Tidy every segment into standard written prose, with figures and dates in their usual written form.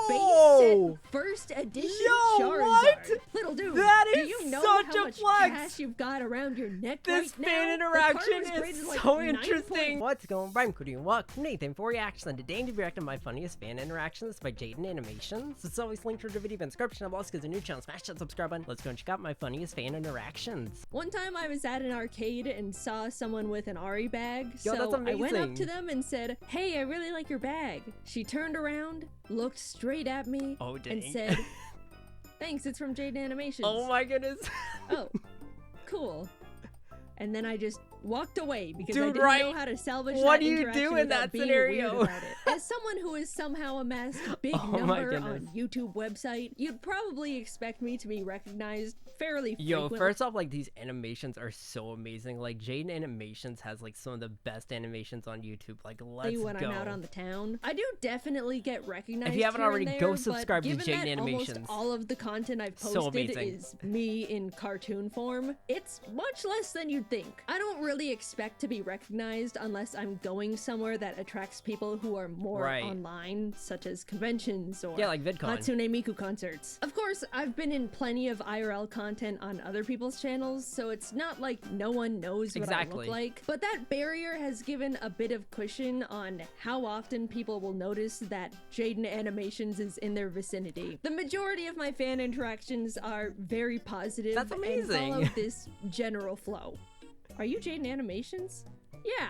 base set first edition Charizard. What? Little dude, That do is you know such how a much flex. cash you've got around your neck This right now? fan The interaction card was graded is like so 9 interesting. What's going on? I'm Cody and welcome to Nathan for Reaction, and today I'm reacting to my funniest fan interactions by JaidenAnimations. It's always linked to the video in the description. Also, because a new channel, smash that subscribe button. Let's go and check out my funniest fan interactions. One time I was at an arcade and saw someone with an Ari bag, Yo, so that's I went up amazing. to them and said, "Hey, I really like your bag." She turned around, looked straight at me, Oh, dang. and said, "Thanks, it's from JaidenAnimations." Oh my goodness. Oh, cool. And then I just walked away because I Dude, didn't right. know how to salvage What that do you interaction do in without that being scenario? weird about it. As someone who has somehow amassed a big Oh my number goodness. on YouTube website, you'd probably expect me to be recognized fairly Yo, frequently. first off, like, these animations are so amazing. Like, JaidenAnimations has like some of the best animations on YouTube. Like, let's when go. I'm out on the town, I do definitely get recognized. If you haven't here already, and there, go but subscribe to given that almost JaidenAnimations. all of the content I've So posted amazing. is me in cartoon form. It's much less than you'd think. I don't really expect to be recognized unless I'm going somewhere that attracts people who are more Right. online, such as conventions or Yeah, like VidCon. Hatsune Miku concerts. Of course, I've been in plenty of IRL content on other people's channels, so it's not like no one knows what I Exactly. look like. But that barrier has given a bit of cushion on how often people will notice that JaidenAnimations is in their vicinity. The majority of my fan interactions are very positive That's and amazing. follow this general flow. Are you JaidenAnimations? Yeah.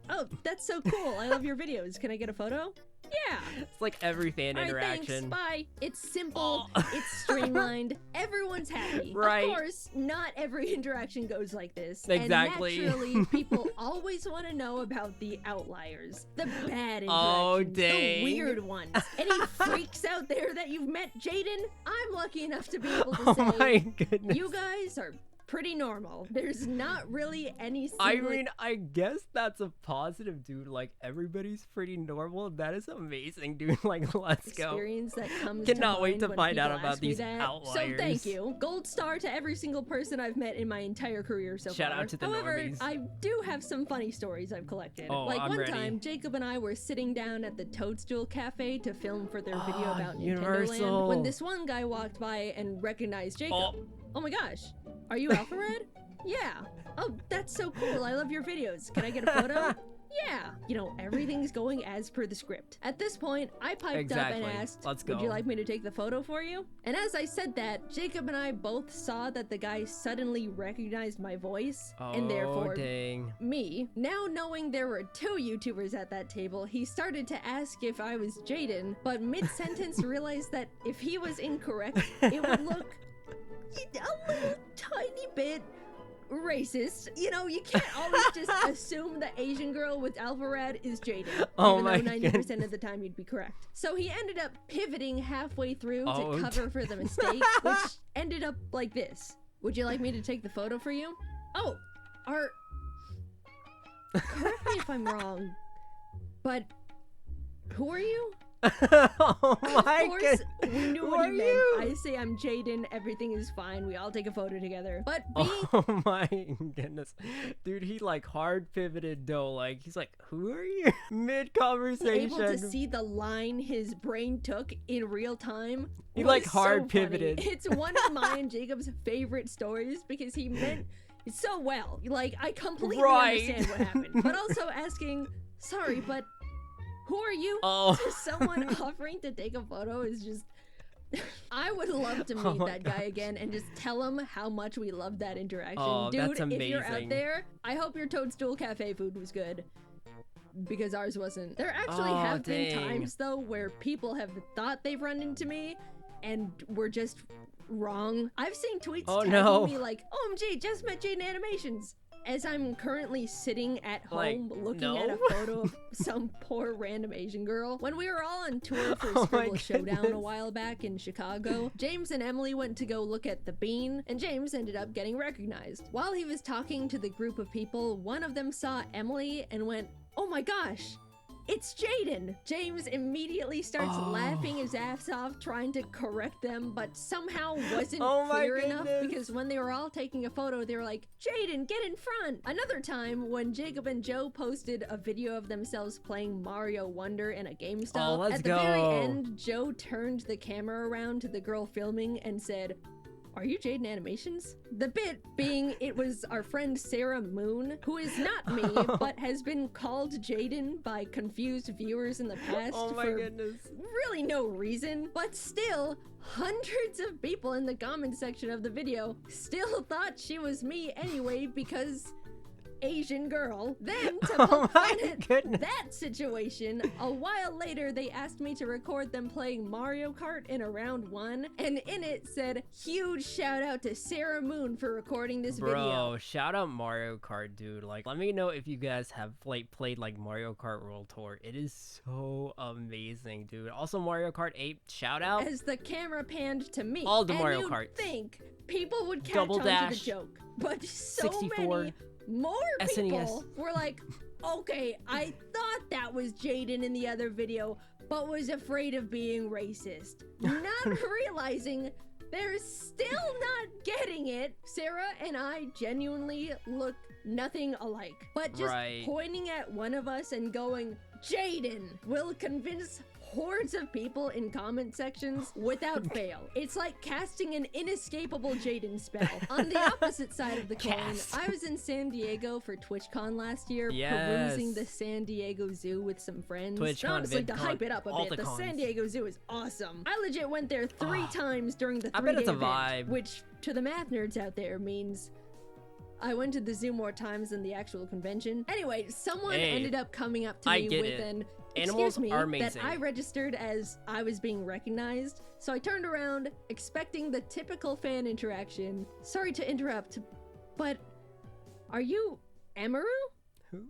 Oh, that's so cool. I love your videos. Can I get a photo? Yeah. It's like every fan All right, interaction. thanks. Bye. It's simple. It's streamlined. Everyone's happy. Right. Of course, not every interaction goes like this. Exactly. And naturally, people always want to know about the outliers, the bad interactions, Oh, dang. the weird ones. Any freaks out there that you've met, Jaiden? I'm lucky enough to be able to Oh say my goodness. you guys are pretty normal. There's not really any I single mean, I guess that's a positive, dude. Like, everybody's pretty normal. That is amazing, dude. Like, let's go. experience that comes Cannot to wait mind to when find out people about ask me these that. outliers. So thank you. Gold star to every single person I've met in my entire career so Shout far. out to the However, normies. I do have some funny stories I've collected. Oh, like I'm one ready. time, Jacob and I were sitting down at the Toadstool Cafe to film for their video about Nintendo Universal. Land when this one guy walked by and recognized Jacob. Oh my gosh, are you Alpha Red? Yeah. Oh, that's so cool. I love your videos. Can I get a photo? Yeah. You know, everything's going as per the script. At this point, I piped up and Exactly. asked, Let's would you go. like me to take the photo for you? And as I said that, Jacob and I both saw that the guy suddenly recognized my voice, and therefore dang. me. Now knowing there were 2 YouTubers at that table, he started to ask if I was Jaiden, but mid-sentence realized that if he was incorrect, it would look a little tiny bit racist. You know, you can't always just assume the Asian girl with Alpha Red is Jaiden, Oh even my though 90% of the time you'd be correct. So he ended up pivoting halfway through Oh, to cover for the mistake, which ended up like this. Would you like me to take the photo for you? Oh, correct me if I'm wrong, but who are you? Oh my Of course, goodness. we knew Who what he are meant. you? I say I'm Jaiden, everything is fine, we all take a photo together. But B, Oh my goodness. Dude, he like hard pivoted though. Like, he's like, who are you? Mid conversation. able to see the line his brain took in real time. He, was like, so hard funny. pivoted. It's one of my and Jacob's favorite stories because he meant it so well. Like, I completely Right. understand what happened. But also asking, sorry, but who are you? Oh. To someone offering to take a photo is just... I would love to meet Oh my that guy again and just tell him how much we loved that interaction. Oh, Dude, that's if you're out amazing. there, I hope your Toadstool Cafe food was good. Because ours wasn't. There actually Oh, have been dang. times, though, where people have thought they've run into me and were just wrong. I've seen tweets Oh, tagging no. me like, OMG, just met JaidenAnimations. As I'm currently sitting at Like, home looking no. at a photo of some poor random Asian girl. When we were all on tour for Oh my Scribble Showdown a goodness. while back in Chicago, James and Emily went to go look at the bean, and James ended up getting recognized. While he was talking to the group of people, one of them saw Emily and went, oh my gosh, it's Jaiden. James immediately starts laughing his ass off, trying to correct them, but somehow wasn't clear enough because when they were all taking a photo, they were like, Jaiden, get in front. Another time when Jacob and Joe posted a video of themselves playing Mario Wonder in a GameStop, at the very end, Joe turned the camera around to the girl filming and said, are you JaidenAnimations? The bit being it was our friend Sarah Moon, who is not me, but has been called Jaiden by confused viewers in the past for really no reason. But still, hundreds of people in the comment section of the video still thought she was me anyway because Asian girl. Then to poke fun at that situation, a while later they asked me to record them playing Mario Kart in a round 1, and in it said, huge shout out to Sarah Moon for recording this video. Bro, shout out Mario Kart, dude. Like, let me know if you guys have like played like Mario Kart World Tour. It is so amazing, dude. Also Mario Kart 8, shout out. As the camera panned to me, all the Mario you'd Karts. Think people would catch Double on Dash, to the joke, but so 64. many more people SNES. were like, okay, I thought that was Jaiden in the other video, but was afraid of being racist. Not realizing they're still not getting it. Sarah and I genuinely look nothing alike, but just pointing at one of us and going, Jaiden, will convince hordes of people in comment sections without fail. It's like casting an inescapable Jaiden spell. On the opposite side of the coin, I was in San Diego for TwitchCon last year, perusing the San Diego Zoo with some friends. Honestly, to hype it up a bit, the San Diego Zoo is awesome. I legit went there 3 times during the 3-day event, which to the math nerds out there means I went to the zoo more times than the actual convention. Anyway, someone ended up coming up to me with an excuse me that I registered as I was being recognized. So I turned around, expecting the typical fan interaction. Sorry to interrupt, but are you Amaru? Who?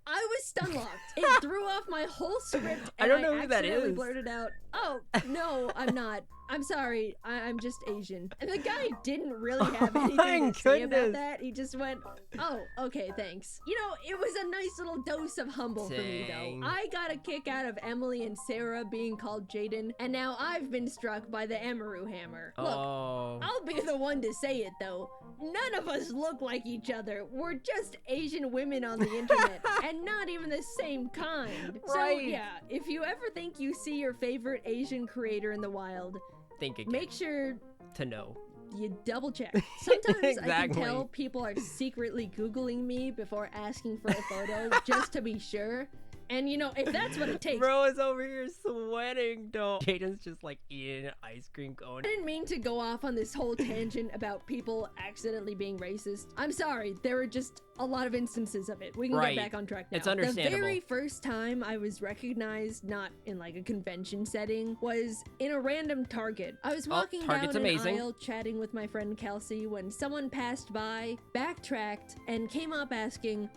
I was stun locked. It threw off my whole script, and I know who that is. Blurted out, "Oh no, I'm not. I'm sorry. I'm just Asian." And the guy didn't really have anything to say about that. He just went, "Oh, okay, thanks." You know, it was a nice little dose of humble for me, though. I got a kick out of Emily and Sarah being called Jaiden, and now I've been struck by the Amaru hammer. Look, I'll be the one to say it, though. None of us look like each other. We're just Asian women on the internet, and not even the same kind. So yeah, if you ever think you see your favorite Asian creator in the wild, think again. Make sure to know. You double check. Sometimes I can tell people are secretly Googling me before asking for a photo just to be sure. And you know, if that's what it takes. Bro is over here sweating, though. Jaiden's just like eating an ice cream cone. I didn't mean to go off on this whole tangent about people accidentally being racist. I'm sorry, there were just a lot of instances of it. We can get back on track now. It's understandable. The very first time I was recognized, not in like a convention setting, was in a random Target. I was walking down an aisle chatting with my friend Kelsey when someone passed by, backtracked, and came up asking,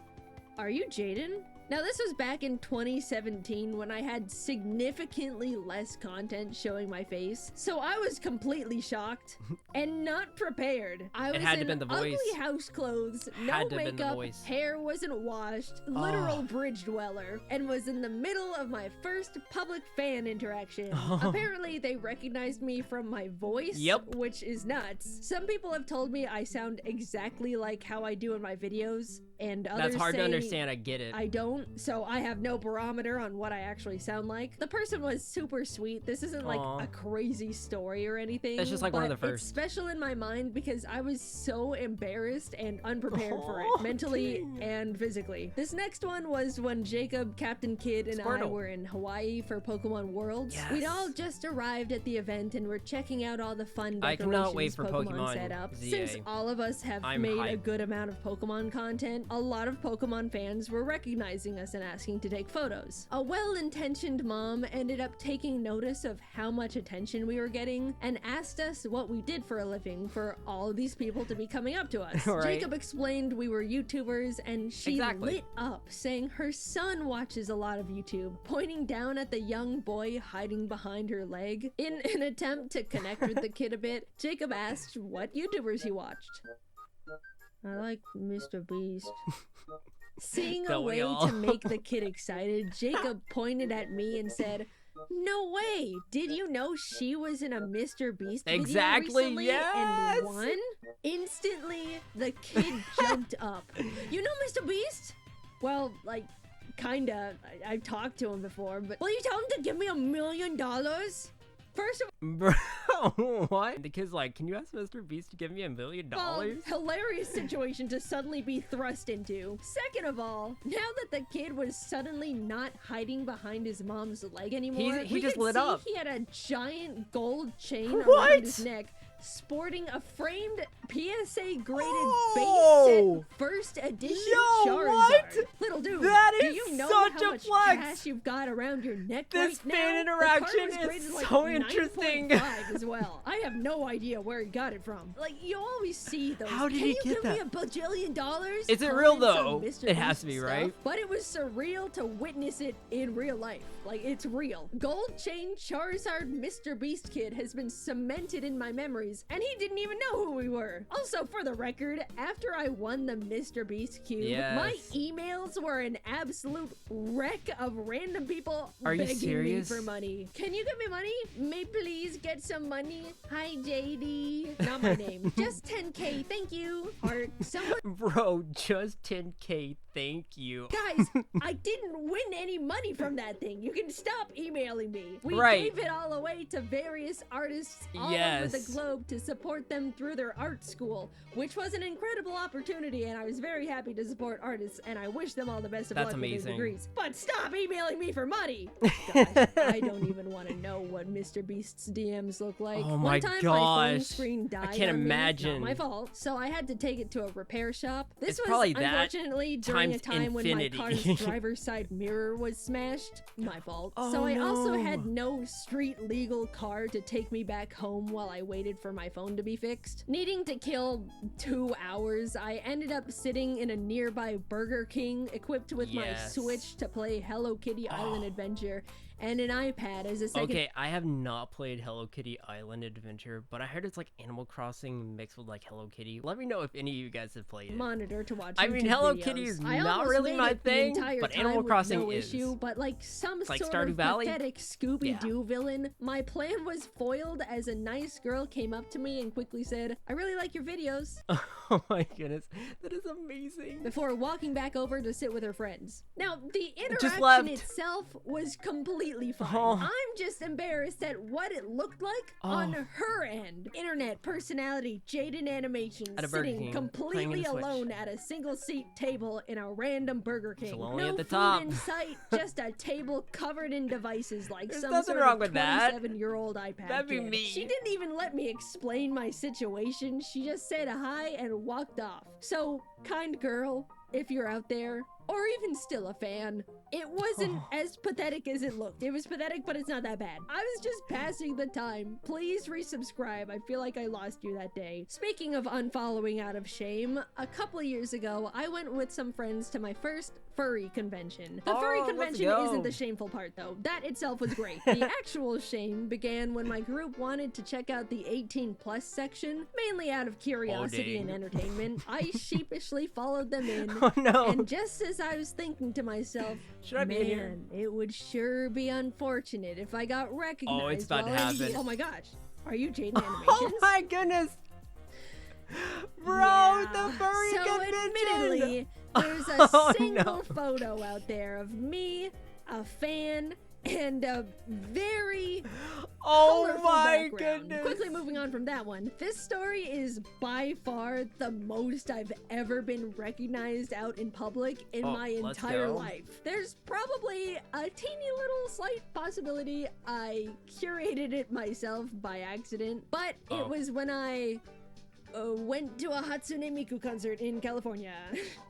"Are you Jaiden?" Now, this was back in 2017 when I had significantly less content showing my face, so I was completely shocked and not prepared. I was in ugly house clothes, no makeup, hair wasn't washed, literal bridge dweller, and was in the middle of my first public fan interaction. Apparently, they recognized me from my voice, which is nuts. Some people have told me I sound exactly like how I do in my videos, and others That's hard say to understand, I get it. I don't. So I have no barometer on what I actually sound like. The person was super sweet. This isn't like a crazy story or anything. It's just like one of the first. It's special in my mind because I was so embarrassed and unprepared for it, mentally and physically. This next one was when Jacob, Captain Kidd, and I were in Hawaii for Pokemon Worlds. We'd all just arrived at the event and were checking out all the fun decorations I cannot wait for Pokemon set up. Since all of us have made a good amount of Pokemon content, a lot of Pokemon fans were recognizing us and asking to take photos. A well-intentioned mom ended up taking notice of how much attention we were getting and asked us what we did for a living for all of these people to be coming up to us. Jacob explained we were YouTubers and she lit up, saying her son watches a lot of YouTube, pointing down at the young boy hiding behind her leg. In an attempt to connect with the kid a bit, Jacob asked what YouTubers he watched. I like Mr. Beast. Seeing a Don't we way all? to make the kid excited, Jacob pointed at me and said, "No way! Did you know she was in a Mr. Beast video Exactly, recently yes! and won?" Instantly, the kid jumped up. "You know Mr. Beast?" "Well, like, kinda. I've talked to him before, but will you tell him to give me $1 million?" First of Bro, what? The kid's like, can you ask Mr. Beast to give me $1 million? all, hilarious situation to suddenly be thrust into. Second of all, now that the kid was suddenly not hiding behind his mom's leg anymore, He we just could lit see up. He had a giant gold chain What? around his neck, sporting a framed PSA graded Oh! base set first edition Yo, Charizard. what? Little dude, That do is you know such how a much flex. cash you've got around your neck This right now? fan The interaction card was is graded like so interesting. 9.5 as well. I have no idea where he got it from. Like, you always see those. How did Can he you get give me that? $1 bajillion? Is it real, comments on though? Mr. It has Beast to be, stuff, right? But it was surreal to witness it in real life. Like, it's real. Gold chain Charizard Mr. Beast kid has been cemented in my memories, and he didn't even know who we were. Also, for the record, after I won the Mr. Beast cube, my Yes. emails were an absolute wreck of random people Are you begging serious? me for money. "Can you give me money? May please get some money? Hi, JD." Not my name. "Just 10K, thank you." Or someone. Bro, just 10K, thank you. Guys, I didn't win any money from that thing. You can stop emailing me. We Right. gave it all away to various artists all over Yes. the globe to support them through their art school, which was an incredible opportunity, and I was very happy to support artists, and I wish them all the best of That's luck with amazing. their degrees. But stop emailing me for money! Gosh, I don't even want to know what Mr. Beast's DMs look like. Oh my One time my phone gosh. screen died can't on me. imagine. Not my fault. So I had to take it to a repair shop. This It's was probably that unfortunately during a times time when infinity. my car's driver's side mirror was smashed. My fault. Oh, So I also no. had no street legal car to take me back home while I waited for my phone to be fixed. Needing to kill 2 hours, I ended up sitting in a nearby Burger King equipped with my Yes. Switch to play Hello Kitty Island Adventure and an iPad as a second. Okay, I have not played Hello Kitty Island Adventure, but I heard it's like Animal Crossing mixed with like Hello Kitty. Let me know if any of you guys have played it. Monitor to watch. I mean, YouTube Hello videos. Kitty is I not almost really made my it the thing, entire but time Animal with Crossing no is. issue, but like some like sort Stardew of Valley? pathetic Scooby-Doo villain, my plan was foiled as a nice girl came up to me and quickly said, "I really like your videos," Oh my goodness, that is amazing. before walking back over to sit with her friends. Now, the Just interaction left. itself was completely fine. Oh. I'm just embarrassed at what it looked like on her end. Internet personality JaidenAnimations At a Burger sitting King, playing completely the Switch. alone at a single seat table in a random Burger King. lonely No at the food top. in sight, just a table covered in devices like There's some nothing sort wrong of with that. 27-year-old iPad That'd be kid. me. She didn't even let me explain my situation. She just said hi and walked off. So, kind girl, if you're out there, or even still a fan, it wasn't as pathetic as it looked. It was pathetic, but it's not that bad. I was just passing the time. Please resubscribe. I feel like I lost you that day. Speaking of unfollowing out of shame, a couple years ago, I went with some friends to my first furry convention. The furry let's convention go. isn't the shameful part, though. That itself was great. The actual shame began when my group wanted to check out the 18+ section, mainly out of curiosity and dang. entertainment. I sheepishly followed them in. Oh no. And just as I was thinking to myself, Should I be in here? man, it would sure be unfortunate if I got recognized. Oh, it's about to while in happen. Oh my gosh, are you JaidenAnimations? Oh my goodness. Bro, Yeah. the furry So convention. admittedly, there's a Oh, single no. photo out there of me, a fan, and a very Oh colorful my background. goodness. Quickly moving on from that one. This story is by far the most I've ever been recognized out in public in Oh, my let's entire go. life. There's probably a teeny little slight possibility I curated it myself by accident, but Oh. it was when I went to a Hatsune Miku concert in California.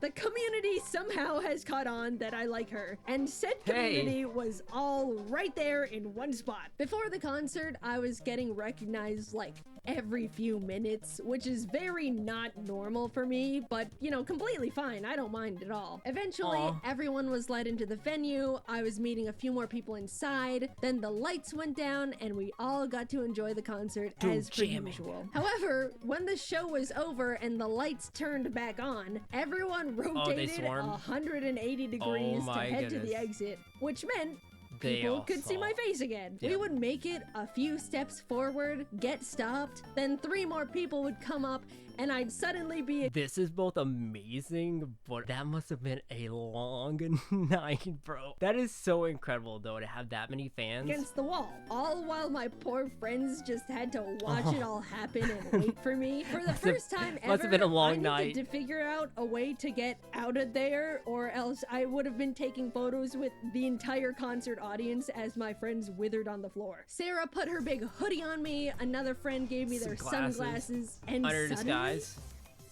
The community somehow has caught on that I like her, and said Hey. community was all right there in one spot. Before the concert, I was getting recognized like every few minutes, which is very not normal for me, but you know, completely fine. I don't mind at all. Eventually, Aw. everyone was led into the venue. I was meeting a few more people inside. Then the lights went down and we all got to enjoy the concert Dude, as per jamming. usual. However, when the show show was over and the lights turned back on, everyone rotated swarmed? 180 degrees to head to the exit, which meant people could see my face again. Yeah. We would make it a few steps forward, get stopped, then 3 more people would come up, and I'd suddenly be... This is both amazing, but that must have been a long night, bro. That is so incredible, though, to have that many fans. Against the wall, all while my poor friends just had to watch it all happen and wait for me. For the first time ever, must have been a long I night. needed to figure out a way to get out of there, or else I would have been taking photos with the entire concert audience as my friends withered on the floor. Sarah put her big hoodie on me, another friend gave me their sunglasses, and under suddenly, disguise.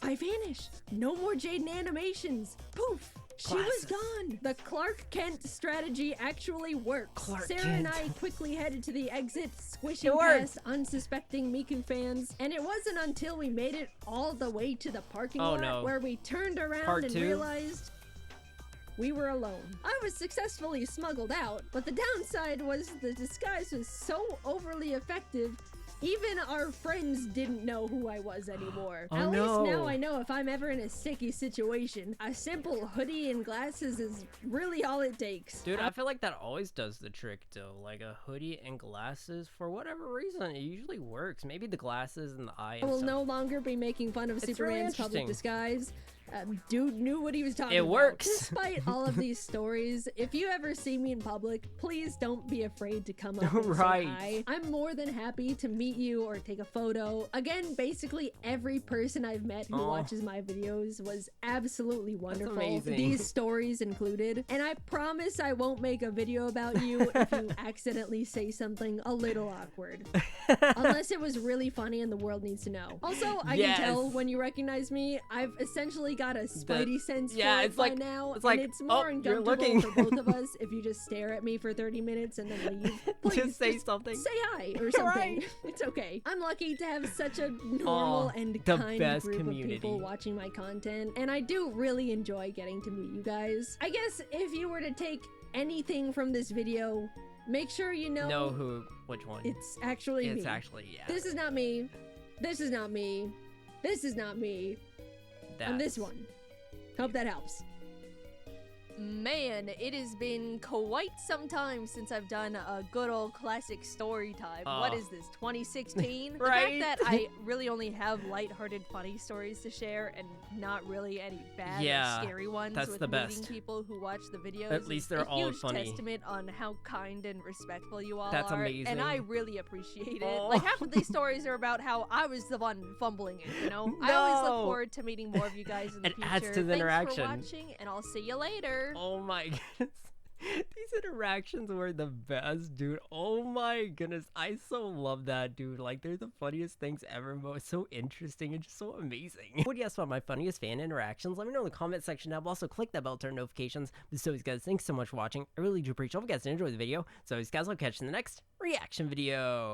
I vanished. No more JaidenAnimations. Poof. She was gone. The Clark Kent strategy actually works. Sarah and I quickly headed to the exit, squishing past unsuspecting Miku fans. And it wasn't until we made it all the way to the parking lot where we turned around and realized we were alone. I was successfully smuggled out, but the downside was the disguise was so overly effective, even our friends didn't know who I was anymore. At least now I know if I'm ever in a sticky situation, a simple hoodie and glasses is really all it takes. Dude, I feel like that always does the trick, though. Like a hoodie and glasses, for whatever reason, it usually works. Maybe the glasses and the eye and I will no longer be making fun of Superman's public disguise. Dude knew what he was talking about. It works. Despite all of these stories, if you ever see me in public, please don't be afraid to come up and say hi. I'm more than happy to meet you or take a photo. Again, basically every person I've met who watches my videos was absolutely wonderful. These stories included. And I promise I won't make a video about you if you accidentally say something a little awkward. Unless it was really funny and the world needs to know. Also, I can tell when you recognize me, I've essentially got a spidey sense for it by now, and it's more uncomfortable for both of us if you just stare at me for 30 minutes and then leave. Please, just say something. Say hi or something. It's okay. I'm lucky to have such a normal and kind group of people watching my content, and I do really enjoy getting to meet you guys. I guess if you were to take anything from this video, make sure you know which one. It's actually me. It's actually, This is not me. This is not me. This is not me. On this one. Hope that helps. Man, it has been quite some time since I've done a good old classic story time. What is this, 2016? The fact that I really only have lighthearted, funny stories to share and not really any bad or scary ones with meeting people who watch the videos. At least they're all funny. A huge testament on how kind and respectful you all That's are. amazing. And I really appreciate it. Like, half of these stories are about how I was the one fumbling it, you know? I always look forward to meeting more of you guys in the future. It adds to the interaction. Thanks for watching, and I'll see you later. Oh my goodness. These interactions were the best, dude. Oh my goodness. I so love that, dude. Like, they're the funniest things ever, but it's so interesting and just so amazing. What do you guys want my funniest fan interactions? Let me know in the comment section down below. Also, click that bell to turn notifications. So, guys, thanks so much for watching. I really do appreciate it. I hope you guys enjoyed the video. So, guys, I'll catch you in the next reaction video.